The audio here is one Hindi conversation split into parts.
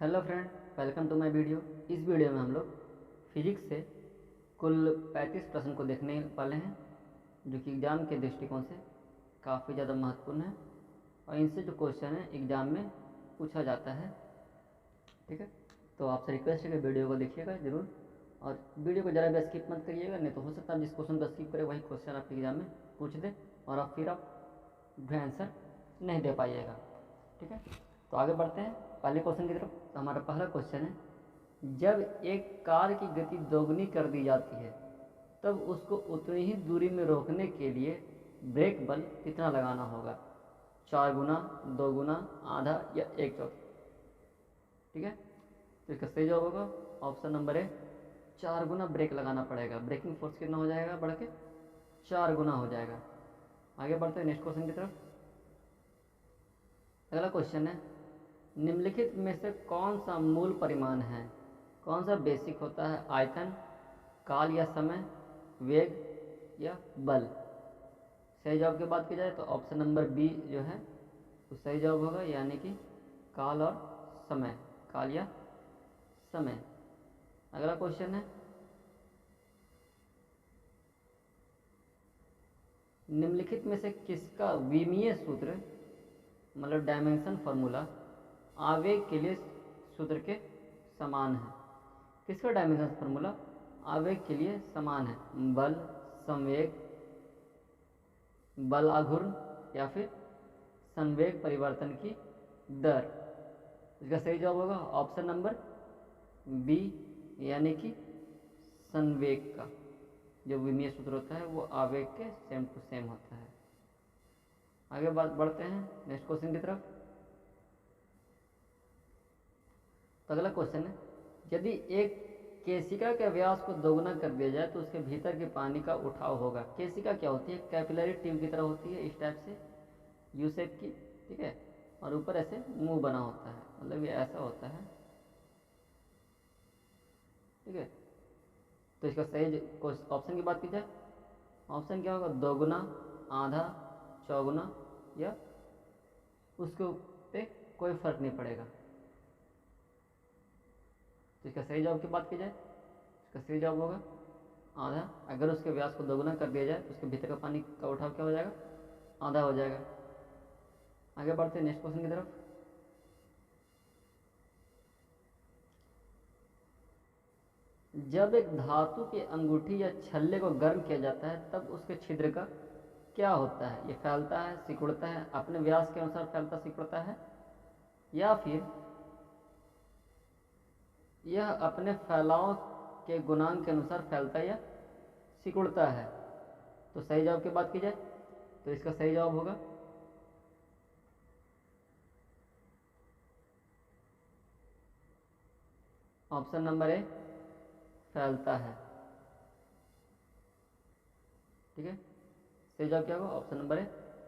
Hello friend, welcome to my video. इस वीडियो में हम लोग फिजिक्स से कुल 35 प्रश्न को देखने वाले हैं, जो कि एग्ज़ाम के दृष्टिकोण से काफ़ी ज़्यादा महत्वपूर्ण है और इनसे जो क्वेश्चन है एग्ज़ाम में पूछा जाता है। ठीक है, तो आपसे रिक्वेस्ट है कि वीडियो को देखिएगा ज़रूर और वीडियो को ज़रा भी स्किप मत करिएगा, नहीं तो हो सकता है जिस क्वेश्चन को स्किप करें वही क्वेश्चन आपके एग्ज़ाम में पूछ दे और आप आंसर नहीं दे पाइएगा। ठीक है, तो आगे बढ़ते हैं पहले क्वेश्चन की तरफ। तो हमारा पहला क्वेश्चन है, जब एक कार की गति दोगुनी कर दी जाती है तब उसको उतनी ही दूरी में रोकने के लिए ब्रेक बल कितना लगाना होगा? 4 गुना, 2 गुना, आधा या 1/4? ठीक है, तो इसका सही जवाब होगा ऑप्शन नंबर ए, 4 गुना ब्रेक लगाना पड़ेगा। ब्रेकिंग फोर्स कितना हो जाएगा? बढ़ के 4 गुना हो जाएगा। आगे बढ़ते हैं नेक्स्ट क्वेश्चन की तरफ। अगला क्वेश्चन है, निम्नलिखित में से कौन सा मूल परिमाण है? कौन सा बेसिक होता है? आयतन, काल या समय, वेग या बल? सही जवाब की बात की जाए तो ऑप्शन नंबर बी जो है वो सही जवाब होगा, यानी कि काल और समय, काल या समय। अगला क्वेश्चन है, निम्नलिखित में से किसका विमीय सूत्र मतलब डायमेंशन फार्मूला आवेग के लिए सूत्र के समान है? किसका डायमेंशन फार्मूला आवेग के लिए समान है? बल, संवेग, बल आघूर्ण या फिर संवेग परिवर्तन की दर? इसका सही जवाब होगा ऑप्शन नंबर बी, यानी कि संवेग का जो विमीय सूत्र होता है वो आवेग के सेम टू सेम होता है। आगे बढ़ते हैं नेक्स्ट क्वेश्चन की तरफ। तो अगला क्वेश्चन है, यदि एक केशिका के व्यास को दोगुना कर दिया जाए तो उसके भीतर के पानी का उठाव होगा। केशिका क्या होती है? कैपिलरी ट्यूब की तरह होती है, इस टाइप से यू शेप की। ठीक है, और ऊपर ऐसे मुंह बना होता है, मतलब ये ऐसा होता है। ठीक है, तो इसका सही ऑप्शन की बात की जाए, ऑप्शन क्या होगा? 2 गुना, आधा, चौगुना या उसके पे कोई फर्क नहीं पड़ेगा। तो इसका सही जवाब की बात की जाए, इसका सही जवाब होगा आधा। अगर उसके व्यास को दोगुना कर दिया जाए तो उसके भीतर का पानी का उठाव क्या हो जाएगा? आधा हो जाएगा। आगे बढ़ते हैं नेक्स्ट क्वेश्चन की तरफ। जब एक धातु की अंगूठी या छल्ले को गर्म किया जाता है तब उसके छिद्र का क्या होता है? ये फैलता है, सिकुड़ता है, अपने व्यास के अनुसार फैलता सिकुड़ता है, या फिर यह अपने फैलाव के गुणांक के अनुसार फैलता है या सिकुड़ता है? तो सही जवाब की बात की जाए तो इसका सही जवाब होगा ऑप्शन नंबर ए, फैलता है। ठीक है, सही जवाब क्या होगा? ऑप्शन नंबर ए,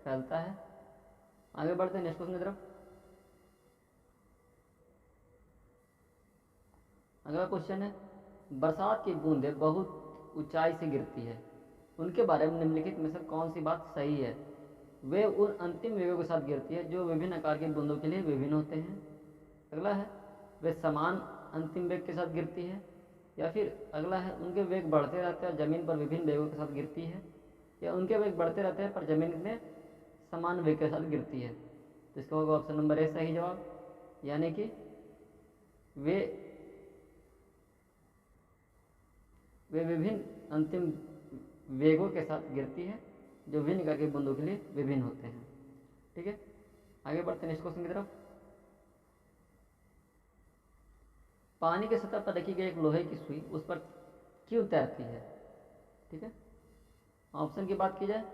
फैलता है। आगे बढ़ते हैं नेक्स्ट क्वेश्चन की तरफ। अगला क्वेश्चन है, बरसात की बूंदें बहुत ऊंचाई से गिरती है, उनके बारे में निम्नलिखित में से कौन सी बात सही है? वे उन अंतिम वेगों के साथ गिरती है जो विभिन्न आकार की बूंदों के लिए विभिन्न होते हैं। अगला है, वे समान अंतिम वेग के साथ गिरती है, या फिर अगला है, उनके वेग बढ़ते रहते हैं और ज़मीन पर विभिन्न वेगों के साथ गिरती है, या उनके वेग बढ़ते रहते हैं पर ज़मीन में समान वेग के साथ गिरती है? तो इसका होगा ऑप्शन नंबर ए सही जवाब, यानी कि वे विभिन्न अंतिम वेगों के साथ गिरती है जो विभिन्न आकार के बूंदों के लिए विभिन्न होते हैं। ठीक है, आगे बढ़ते हैं नेक्स्ट क्वेश्चन की तरफ। पानी की सतह पर रखी गई एक लोहे की सुई उस पर क्यों तैरती है? ठीक है, ऑप्शन की बात की जाए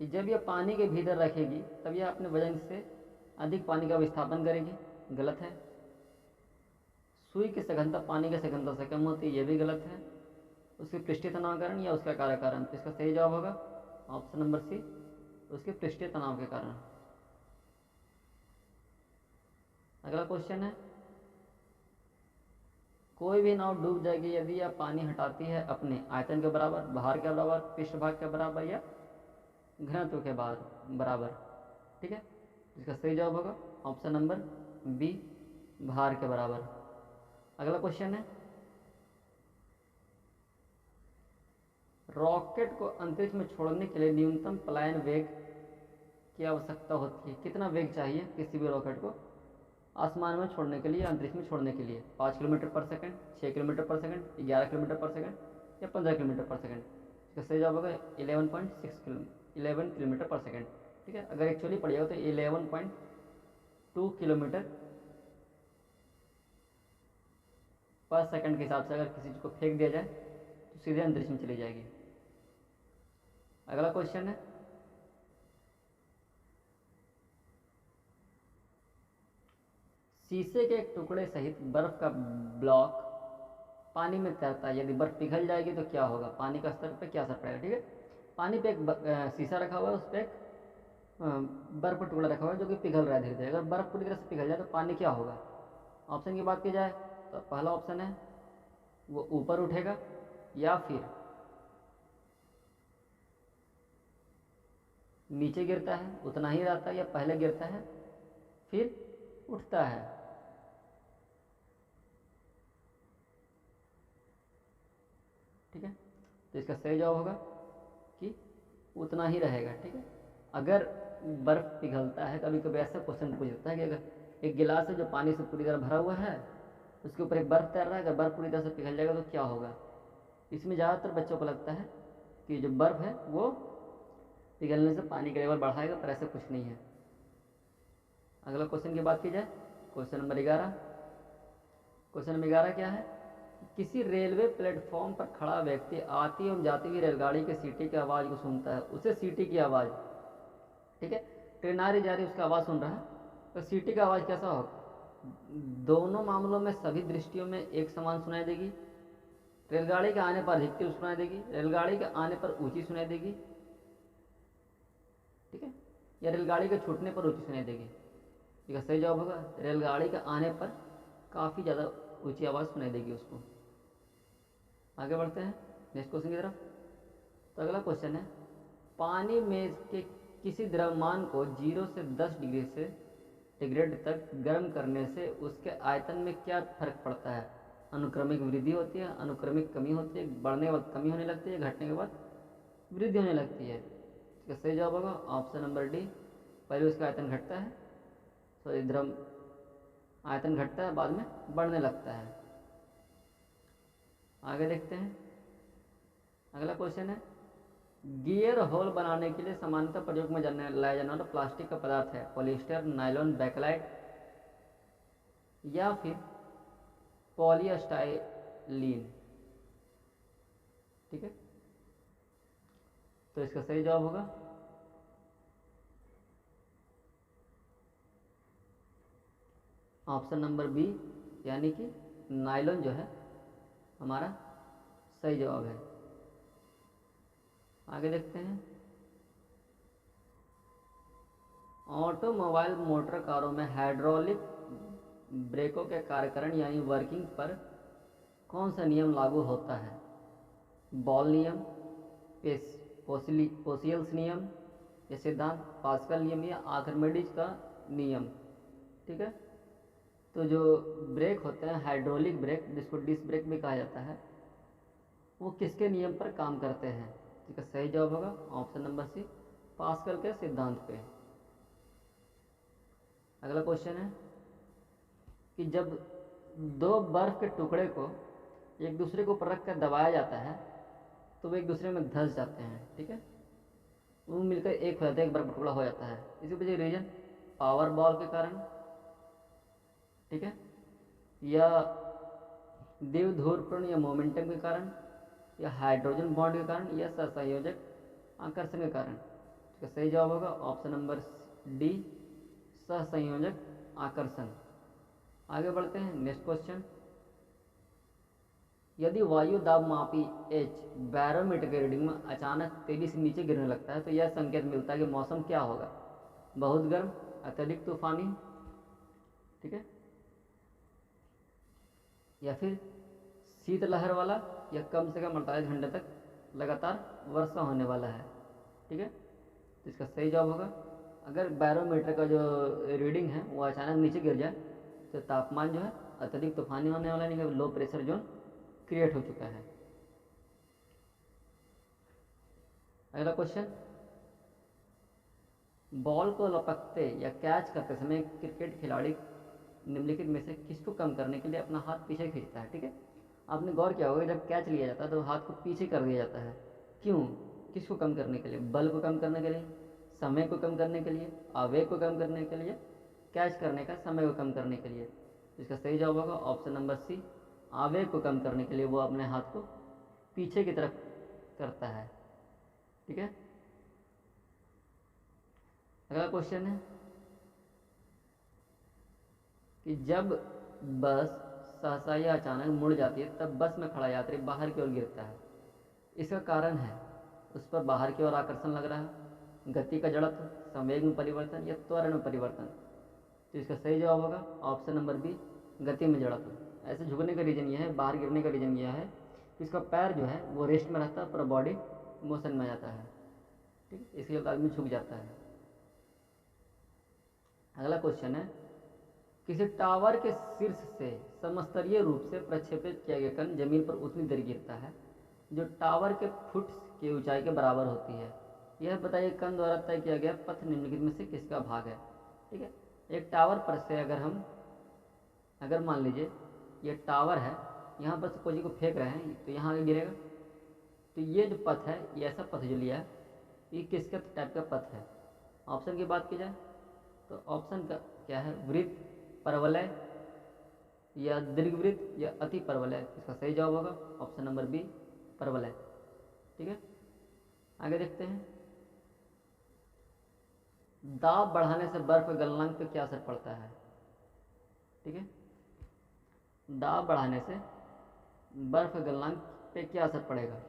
कि जब यह पानी के भीतर रखेगी तब यह अपने वजन से अधिक पानी का विस्थापन करेगी, गलत है। सुई की सघनता पानी की सघनता से कम होती है, यह भी गलत है। उसके पृष्ठीय तनाव कारण या उसका कार्य कारण? तो इसका सही जवाब होगा ऑप्शन नंबर सी, उसके पृष्ठीय तनाव के कारण। अगला क्वेश्चन है, कोई भी नाव डूब जाएगी यदि यह पानी हटाती है अपने आयतन के बराबर, भार के बराबर, पृष्ठभाग के बराबर या घनत्व के बराबर। ठीक है, इसका सही जवाब होगा ऑप्शन नंबर बी, भार के बराबर। अगला क्वेश्चन है, रॉकेट को अंतरिक्ष में छोड़ने के लिए न्यूनतम पलायन वेग की आवश्यकता होती है। कितना वेग चाहिए किसी भी रॉकेट को आसमान में छोड़ने के लिए, अंतरिक्ष में छोड़ने के लिए? 5 किलोमीटर पर सेकंड, 6 किलोमीटर पर सेकंड, 11 किलोमीटर पर सेकंड या 15 किलोमीटर पर सेकंड? इसका सही जवाब होगा 11 किलोमीटर पर सेकंड। ठीक है, अगर एक्चुअली पढ़िएगा तो 11.2 किलोमीटर पर सेकंड के हिसाब से अगर किसी चीज़ को फेंक दिया जाए तो सीधे अंतरिक्ष में चली जाएगी। अगला क्वेश्चन है, शीशे के एक टुकड़े सहित बर्फ का ब्लॉक पानी में तैरता है, यदि बर्फ पिघल जाएगी तो क्या होगा? पानी का स्तर पे क्या असर पड़ेगा? ठीक है, पानी पे एक शीशा रखा हुआ है, उस पर एक बर्फ का टुकड़ा रखा हुआ है जो कि पिघल रहा है धीरे धीरे। अगर बर्फ पूरी तरह से पिघल जाए तो पानी क्या होगा? ऑप्शन की बात की जाए तो पहला ऑप्शन है वो ऊपर उठेगा, या फिर नीचे गिरता है उतना ही रहता है, या पहले गिरता है फिर उठता है। ठीक है, तो इसका सही जवाब होगा कि उतना ही रहेगा। ठीक है, अगर बर्फ पिघलता है, कभी कभी ऐसा क्वेश्चन पूछ सकता है कि अगर एक गिलास है जो पानी से पूरी तरह भरा हुआ है, उसके ऊपर एक बर्फ तैर रहा है, अगर बर्फ पूरी तरह से पिघल जाएगा तो क्या होगा? इसमें ज़्यादातर बच्चों को लगता है कि जो बर्फ है वो पिघलने से पानी का लेवल बढ़ाएगा, पर ऐसा कुछ नहीं है। अगला क्वेश्चन की बात की जाए, क्वेश्चन नंबर 11। क्वेश्चन नंबर 11 क्या है? किसी रेलवे प्लेटफॉर्म पर खड़ा व्यक्ति आती एवं जाती हुई रेलगाड़ी के सीटी की आवाज़ को सुनता है। उसे सीटी की आवाज़, ठीक है, ट्रेन आ रही जा रही उसकी आवाज़ सुन रहा है, तो सीटी का आवाज़ कैसा होगा? दोनों मामलों में सभी दृष्टियों में एक समान सुनाई देगी। रेलगाड़ी के आने पर अधिकतर सुनाई देगी, रेलगाड़ी के आने पर ऊंची सुनाई देगी, ठीक है, या रेलगाड़ी के छूटने पर ऊंची सुनाई देगी? इसका सही जवाब होगा रेलगाड़ी के आने पर काफ़ी ज़्यादा ऊंची आवाज़ सुनाई देगी उसको। आगे बढ़ते हैं नेक्स्ट क्वेश्चन की तरफ। तो अगला क्वेश्चन है, पानी में के किसी द्रव्यमान को 0 से 10 डिग्री सेंटीग्रेड तक गर्म करने से उसके आयतन में क्या फर्क पड़ता है? अनुक्रमिक वृद्धि होती है, अनुक्रमिक कमी होती है, बढ़ने के बाद कमी होने लगती है, घटने के बाद वृद्धि होने लगती है? इसका सही जवाब होगा ऑप्शन नंबर डी, पहले उसका आयतन घटता है, सॉरी द्रव आयतन घटता है, बाद में बढ़ने लगता है। आगे देखते हैं, अगला क्वेश्चन है, गियर होल बनाने के लिए सामान्यतः प्रयोग में लाया जाने वाला प्लास्टिक का पदार्थ है पॉलिएस्टर, नायलॉन, बैकलाइट या फिर पॉलीस्टाइलीन? ठीक है, तो इसका सही जवाब होगा ऑप्शन नंबर बी, यानी कि नायलॉन जो है हमारा सही जवाब है। आगे देखते हैं, ऑटोमोबाइल मोटर कारों में हाइड्रोलिक ब्रेकों के कार्यकरण यानी वर्किंग पर कौन सा नियम लागू होता है? बॉल नियम, पोसियल्स नियम, या सिद्धांत, पास्कल नियम, या आर्किमिडीज का नियम? ठीक है, तो जो ब्रेक होते हैं हाइड्रोलिक ब्रेक, जिसको डिस्क ब्रेक भी कहा जाता है, वो किसके नियम पर काम करते हैं? इसका सही जवाब होगा ऑप्शन नंबर सी, पास्कल के सिद्धांत पे। अगला क्वेश्चन है कि जब दो बर्फ के टुकड़े को एक दूसरे के ऊपर रख कर दबाया जाता है तो वो एक दूसरे में धंस जाते हैं। ठीक है, वो मिलकर एक हो जाता है, एक बर्फ का टुकड़ा हो जाता है। इसी वजह रीजन पावर बॉल के कारण, ठीक है, या द्विध्रुवपूर्ण या मोमेंटम के कारण, या हाइड्रोजन बॉन्ड के कारण, या सहसंयोजक आकर्षण के कारण? इसका सही जवाब होगा ऑप्शन नंबर डी, सहसंयोजक आकर्षण। आगे बढ़ते हैं नेक्स्ट क्वेश्चन, यदि वायु दाब मापी एच बैरोमीटर के रीडिंग में अचानक तेजी से नीचे गिरने लगता है तो यह संकेत मिलता है कि मौसम क्या होगा? बहुत गर्म, अत्यधिक तूफानी, ठीक है, या फिर शीतलहर वाला, या कम से कम 48 घंटे तक लगातार वर्षा होने वाला है? ठीक है, तो इसका सही जवाब होगा अगर बैरोमीटर का जो रीडिंग है वो अचानक नीचे गिर जाए तो तापमान जो है अत्यधिक तूफानी होने वाला नहीं, लो प्रेशर जोन क्रिएट हो चुका है। अगला क्वेश्चन, बॉल को लपकते या कैच करते समय क्रिकेट खिलाड़ी निम्नलिखित में से किसको कम करने के लिए अपना हाथ पीछे खींचता है? ठीक है, आपने गौर किया होगा जब कैच लिया जाता है तो हाथ को पीछे कर दिया जाता है। क्यों? किसको कम करने के लिए? बल को कम करने के लिए, समय को कम करने के लिए, आवेग को कम करने के लिए, कैच करने का समय को कम करने के लिए। इसका सही जवाब होगा ऑप्शन नंबर सी, आवेग को कम करने के लिए वो अपने हाथ को पीछे की तरफ करता है। ठीक है, अगला क्वेश्चन है कि जब बस सहसा या अचानक मुड़ जाती है तब बस में खड़ा यात्री बाहर की ओर गिरता है। इसका कारण है उस पर बाहर की ओर आकर्षण लग रहा है, गति का जड़त्व, संवेग में परिवर्तन या त्वरण में परिवर्तन। तो इसका सही जवाब होगा ऑप्शन नंबर बी, गति में जड़त्व। ऐसे झुकने का रीज़न यह है, बाहर गिरने का रीज़न यह है कि इसका पैर जो है वो रेस्ट में रहता है पर बॉडी मोशन में जाता है। ठीक, इसलिए आदमी झुक जाता है। अगला क्वेश्चन है, किसी टावर के शीर्ष से समस्तरीय रूप से प्रक्षेपित किया गया कण जमीन पर उतनी देर गिरता है जो टावर के फुट की ऊंचाई के बराबर होती है। यह बताइए कण द्वारा तय किया गया पथ निम्नलिखित में से किसका भाग है? ठीक है, एक टावर पर से अगर मान लीजिए ये टावर है, यहाँ पर से कोई को फेंक रहे हैं तो यहाँ आगे गिरेगा। तो ये जो पथ है, ये ऐसा पथ जो लिया है, ये किसका टाइप का पथ है? ऑप्शन की बात की जाए तो ऑप्शन का क्या है, वृत्त, परवलय या दीर्घवृत्त या अति परवलय। इसका सही जवाब होगा ऑप्शन नंबर बी, परवलय। ठीक है, आगे देखते हैं, दाब बढ़ाने से बर्फ गलनांक पे क्या असर पड़ता है? ठीक है, दाब बढ़ाने से बर्फ गलनांक पे क्या असर पड़ेगा?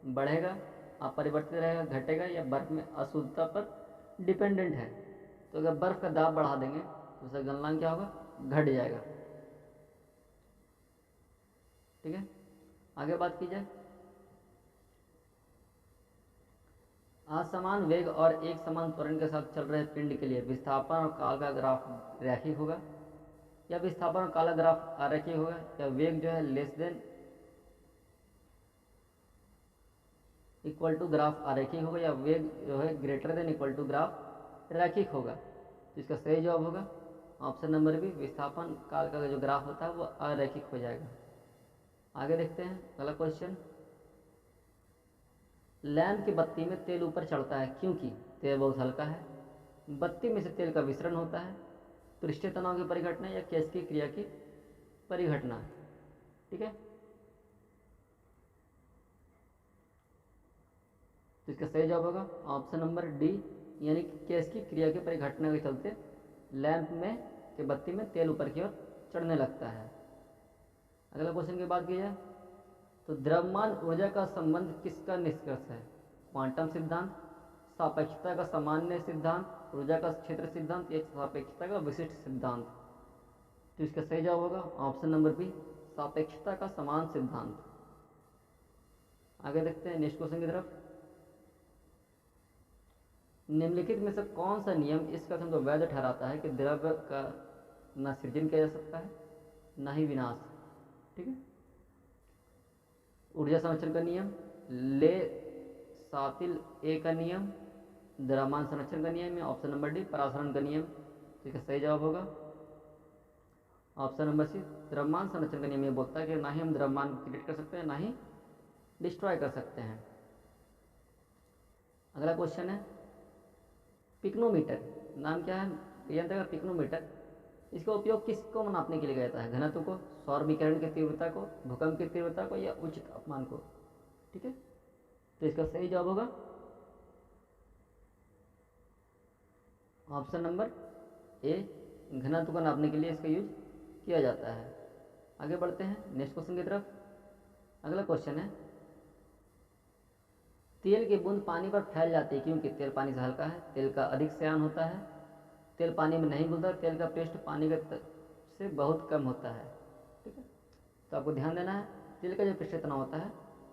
बढ़ेगा, अपरिवर्तित रहेगा, घटेगा या बर्फ में अशुद्धता पर डिपेंडेंट है? तो अगर बर्फ का दाब बढ़ा देंगे तो उसका गलनांक क्या होगा? घट जाएगा। ठीक है, आगे बात की जाए, असमान वेग और एक समान त्वरण के साथ चल रहे पिंड के लिए विस्थापन और काल का ग्राफ रैखिक होगा या विस्थापन और काला ग्राफ अरैखिक होगा या वेग जो है less than equal to graph अरैखिक होगा या वेग जो है greater than equal to graph रैखिक होगा? तो इसका सही जवाब होगा ऑप्शन नंबर बी, विस्थापन काल का जो ग्राफ होता है वो अरैखिक हो जाएगा। आगे देखते हैं अगला क्वेश्चन, लैंप की बत्ती में तेल ऊपर चढ़ता है क्योंकि तेल बहुत हल्का है, बत्ती में से तेल का विसरण होता है, पृष्ठीय तनाव की परिघटना या कैस्की क्रिया की परिघटना। ठीक है, तो इसका सही जवाब होगा ऑप्शन नंबर डी, यानी कि कैस्की क्रिया की परिघटना के चलते लैंप में के बत्ती में तेल ऊपर की ओर चढ़ने लगता है। अगला क्वेश्चन की बात की जाए तो द्रव्यमान ऊर्जा का संबंध किसका निष्कर्ष है? क्वांटम सिद्धांत, सापेक्षता का सामान्य सिद्धांत, ऊर्जा का क्षेत्र सिद्धांत या सापेक्षता का विशिष्ट सिद्धांत? तो इसका सही जवाब होगा ऑप्शन नंबर बी, सापेक्षता का समान सिद्धांत। आगे देखते हैं नेक्स्ट क्वेश्चन की तरफ, निम्नलिखित में से कौन सा नियम इस कथन को वैध ठहराता है कि द्रव्य का न सृजन किया जा सकता है न ही विनाश? ठीक है, ऊर्जा संरक्षण का नियम, ले सातिल ए का नियम, द्रव्यमान संरक्षण का नियम या ऑप्शन नंबर डी, परासरण का नियम? तो इसका सही जवाब होगा ऑप्शन नंबर सी, द्रव्यमान संरक्षण का नियम ये बोलता है कि ना ही हम द्रव्यमान क्रिएट कर सकते हैं ना ही डिस्ट्रॉय कर सकते हैं। अगला क्वेश्चन है, पिक्नोमीटर, नाम क्या है यंत्र का? पिक्नोमीटर। इसका उपयोग किसको नापने के लिए किया जाता है? घनत्व को, सौर विकिरण की तीव्रता को, भूकंप की तीव्रता को या उच्च तापमान को? ठीक है, तो इसका सही जवाब होगा ऑप्शन नंबर ए, घनत्व को नापने के लिए इसका यूज किया जाता है। आगे बढ़ते हैं नेक्स्ट क्वेश्चन की तरफ। अगला क्वेश्चन है, तेल की बूंद पानी पर फैल जाती है क्योंकि तेल पानी से हल्का है, तेल का अधिक श्यान होता है, तेल पानी में नहीं घुलता, तेल का पृष्ठ पानी के से बहुत कम होता है। ठीक है, तो आपको ध्यान देना है तेल का जो पृष्ठ तनाव होता है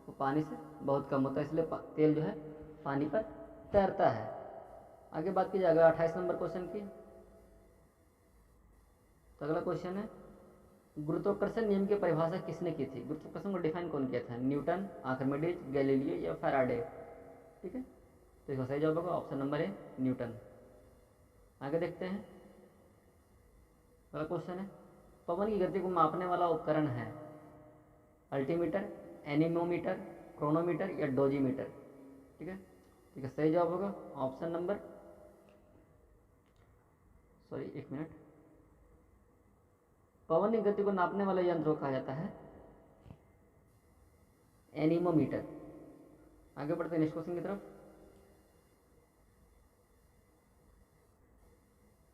वो पानी से बहुत कम होता है, इसलिए तेल जो है पानी पर तैरता है। आगे बात की जाएगा 28 नंबर क्वेश्चन की। तो अगला क्वेश्चन है, गुरुत्वाकर्षण नियम की परिभाषा किसने की थी? गुरुत्वाकर्षण को डिफाइन कौन किया था? न्यूटन, आर्किमिडीज, गैलीलियो या फैराडे? ठीक है, तो इसका सही जवाब होगा ऑप्शन नंबर ए, न्यूटन। आगे देखते हैं, अगला क्वेश्चन है, पवन की गति को मापने वाला उपकरण है? अल्टीमीटर, एनीमोमीटर, क्रोनोमीटर या डोजीमीटर? ठीक है, ठीक है, सही जवाब होगा ऑप्शन नंबर, सॉरी एक मिनट, पवन की गति को नापने वाले यंत्र को कहा जाता है एनीमोमीटर। आगे बढ़ते हैं नेक्स्ट क्वेश्चन की तरफ।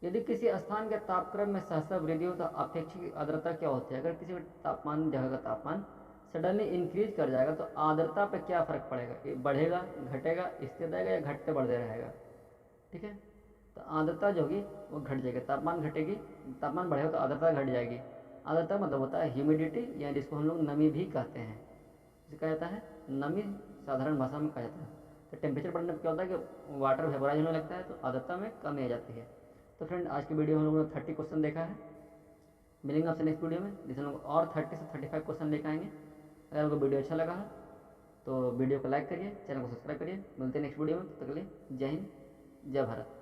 यदि किसी स्थान के तापक्रम में सहसा वृद्धि हो तो अपेक्षित आर्द्रता क्या होती है? अगर किसी तापमान, जगह का तापमान सडनली इंक्रीज कर जाएगा तो आर्द्रता पे क्या फर्क पड़ेगा? ये बढ़ेगा, घटेगा, स्थिर रहेगा या घटते बढ़ते रहेगा? ठीक है, तो आर्द्रता जो होगी वो घट जाएगी, तापमान घटेगी, तापमान बढ़ेगा तो आर्द्रता घट जाएगी। आर्द्रता मतलब होता है ह्यूमिडिटी, या जिसको हम लोग नमी भी कहते हैं, जिसे कहा जाता है नमी, साधारण भाषा में कहा जाता है। तो टेम्परेचर बढ़ने पर क्या होता है कि वाटर वेपोराइज होने लगता है, तो आर्द्रता में कमी आ जाती है। तो फ्रेंड, आज की वीडियो में हम लोगों ने 30 क्वेश्चन देखा है। मिलेंगे आपसे नेक्स्ट वीडियो में, जिसमें हम लोग और 30 से 35 क्वेश्चन लेकर आएंगे। अगर आपको वीडियो अच्छा लगा है तो वीडियो को लाइक करिए, चैनल को सब्सक्राइब करिए। मिलते हैं नेक्स्ट वीडियो में, तब तक के लिए जय हिंद, जय भारत।